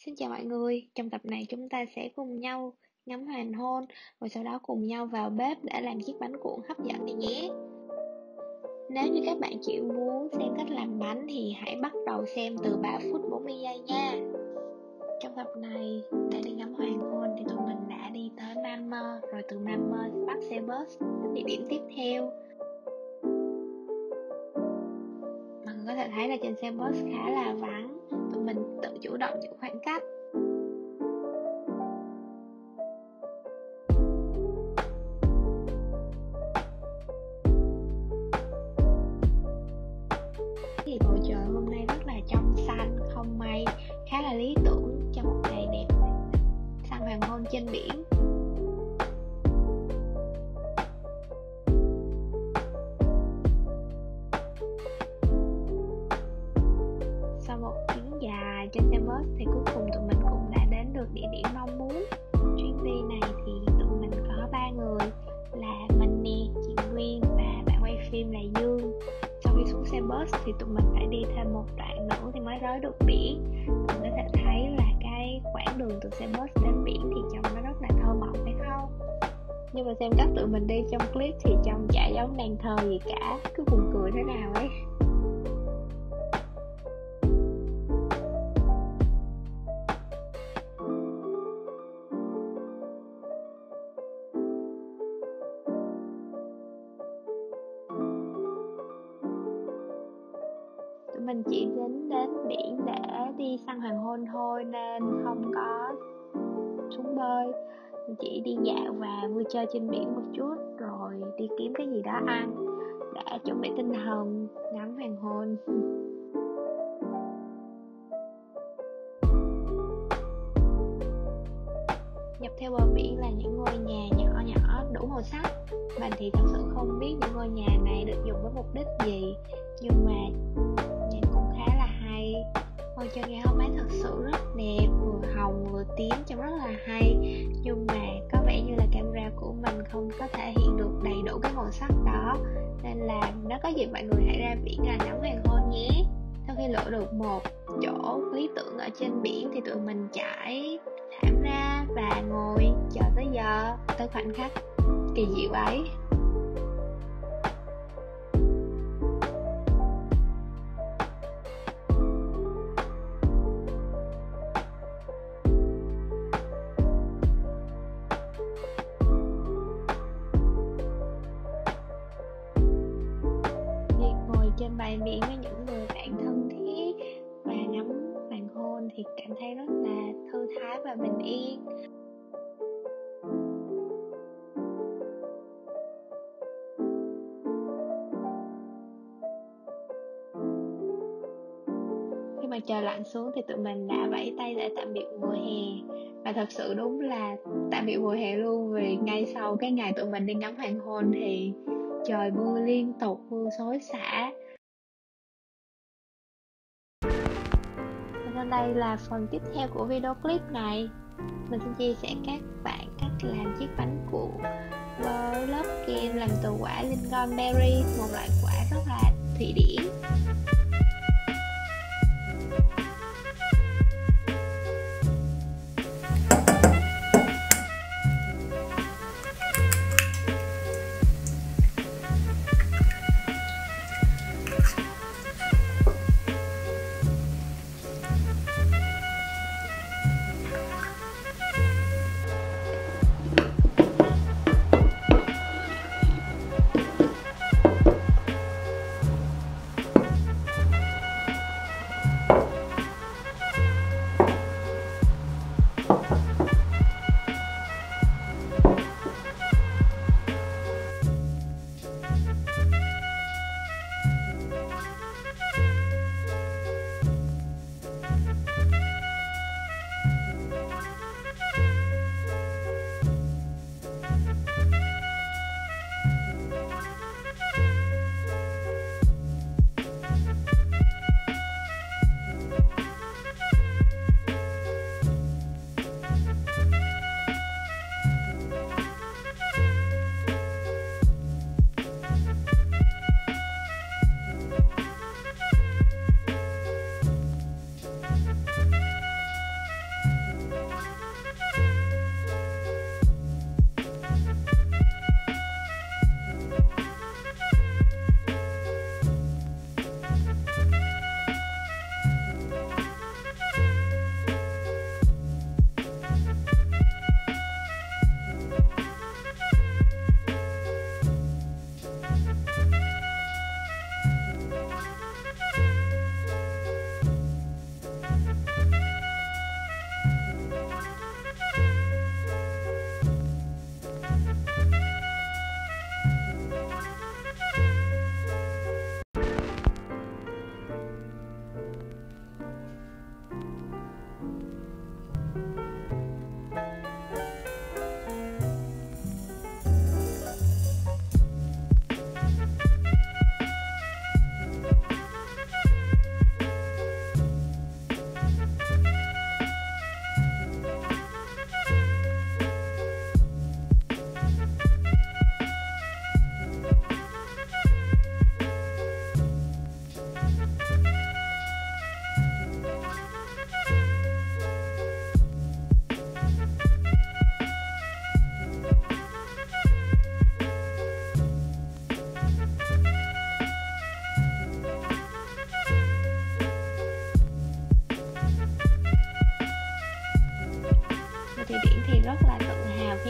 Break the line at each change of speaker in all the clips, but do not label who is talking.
Xin chào mọi người, trong tập này chúng ta sẽ cùng nhau ngắm hoàng hôn, rồi sau đó cùng nhau vào bếp để làm chiếc bánh cuộn hấp dẫn này nhé. Nếu như các bạn chỉ muốn xem cách làm bánh thì hãy bắt đầu xem từ 3 phút 40 giây nha. Trong tập này, để đi ngắm hoàng hôn thì tụi mình đã đi tới Mama, rồi từ Mama bắt xe bus đến địa điểm tiếp theo. Mọi người có thể thấy là trên xe bus khá là vắng, tụi mình tự chủ động giữ khoảng cách. Thì bầu trời hôm nay rất là trong xanh, không mây, khá là lý tưởng cho một ngày đẹp săn hoàng hôn trên biển. Sau một chuyến dài trên xe bus thì cuối cùng tụi mình cũng đã đến được địa điểm mong muốn. Chuyến đi này thì tụi mình có 3 người là mình nè, chị Nguyên và bạn quay phim là Dương. Sau khi xuống xe bus thì tụi mình phải đi thêm một đoạn nữa thì mới tới được biển. Mình có thể thấy là cái quãng đường từ xe bus đến biển thì trông nó rất là thơ mộng phải không? Nhưng mà xem cách tụi mình đi trong clip thì trông chả giống nàng thơ gì cả, cứ buồn cười thế nào ấy. Mình chỉ đến biển để đi săn hoàng hôn thôi nên không có xuống bơi. Mình chỉ đi dạo và vui chơi trên biển một chút rồi đi kiếm cái gì đó ăn để chuẩn bị tinh thần ngắm hoàng hôn. Dọc theo bờ biển là những ngôi nhà nhỏ nhỏ đủ màu sắc. Mình thì thật sự không biết những ngôi nhà này được dùng với mục đích gì, nhưng mà nhìn cũng khá là hay. Ngôi trời ngày hôm ấy thật sự rất đẹp, vừa hồng vừa tím, trông rất là hay. Nhưng mà có vẻ như là camera của mình không có thể hiện được đầy đủ cái màu sắc đó, nên là nếu có dịp mọi người hãy ra biển là ngắm hoàng hôn nhé. Sau khi lựa được một chỗ lý tưởng ở trên biển thì tụi mình trải thảm ra và ngồi chờ tới giờ, tới khoảnh khắc kỳ diệu ấy. Trên bãi biển với những người bạn thân thiết và ngắm hoàng hôn thì cảm thấy rất là thư thái và bình yên. Khi mà trời lặn xuống thì tụi mình đã vẫy tay để tạm biệt mùa hè. Và thật sự đúng là tạm biệt mùa hè luôn, vì ngay sau cái ngày tụi mình đi ngắm hoàng hôn thì trời mưa liên tục, mưa xối xả. Và đây là phần tiếp theo của video clip này. Mình xin chia sẻ các bạn cách làm chiếc bánh cuộn với lớp kem làm từ quả Lingonberry, một loại quả rất là Thụy Điển.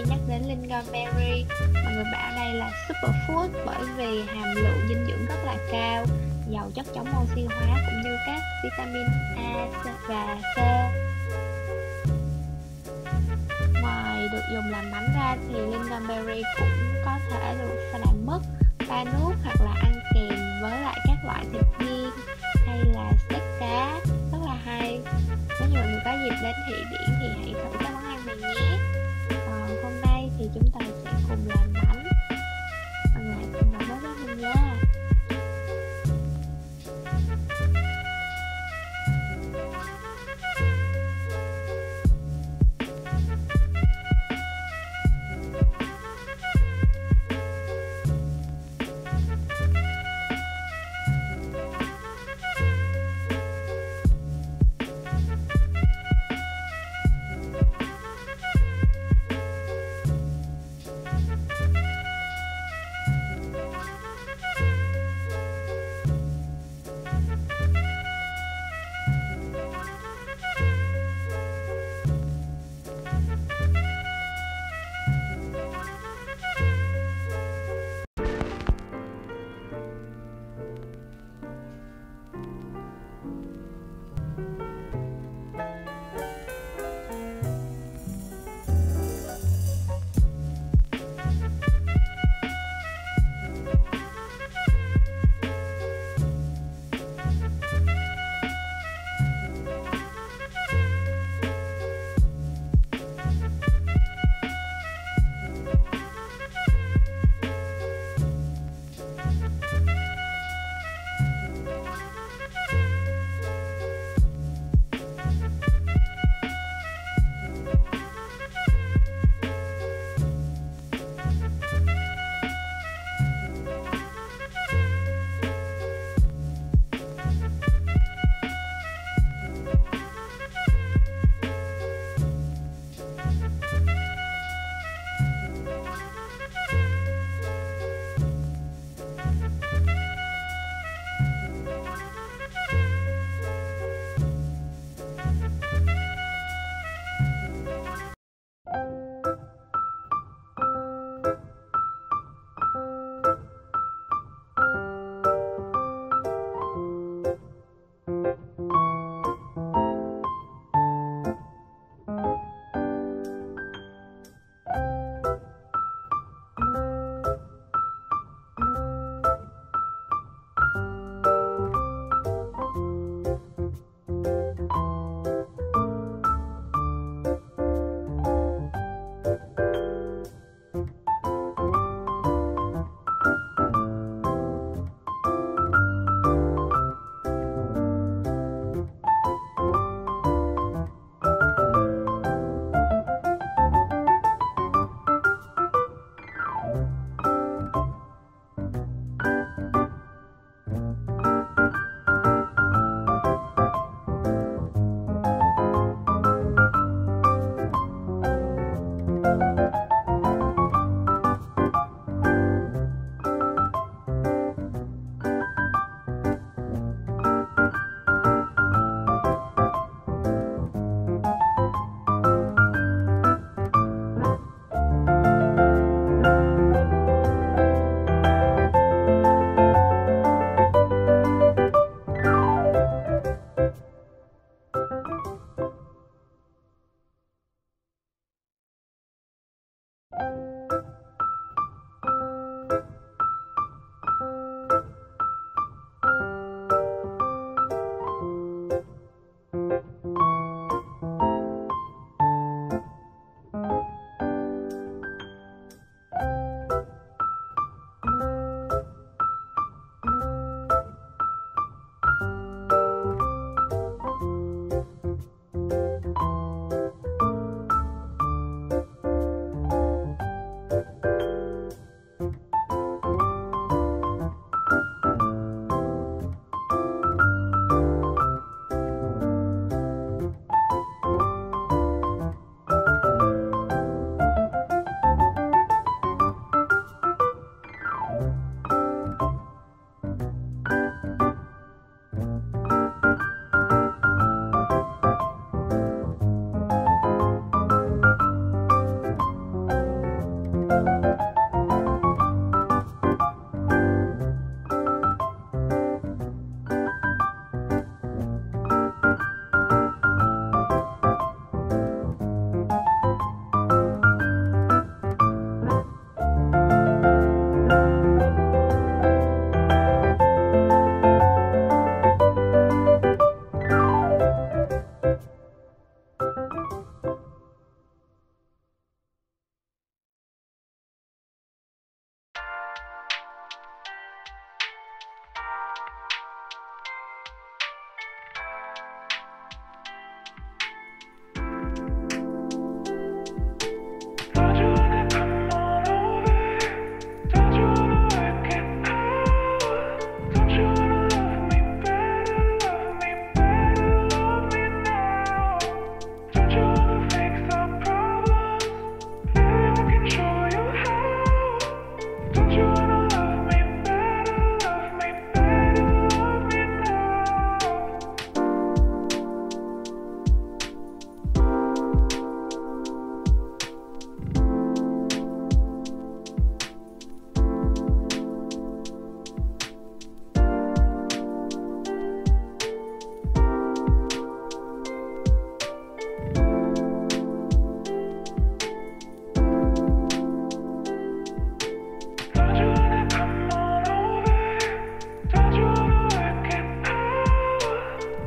nhắc đến Lingonberry, mọi người bảo đây là super food bởi vì hàm lượng dinh dưỡng rất là cao, giàu chất chống oxy hóa cũng như các vitamin A và C. Ngoài được dùng làm bánh ra thì Lingonberry cũng có thể được pha đạm mứt, pha nước hoặc là ăn kèm với lại các loại thịt viên hay là steak cá, rất là hay. Nếu như mọi người có dịp đến Thụy Điển thì hãy thử các món ăn này nhé. Còn hôm nay thì chúng ta sẽ cùng làm bánh. Mọi người hãy cùng làm bánh với mình nha.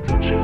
Thật sự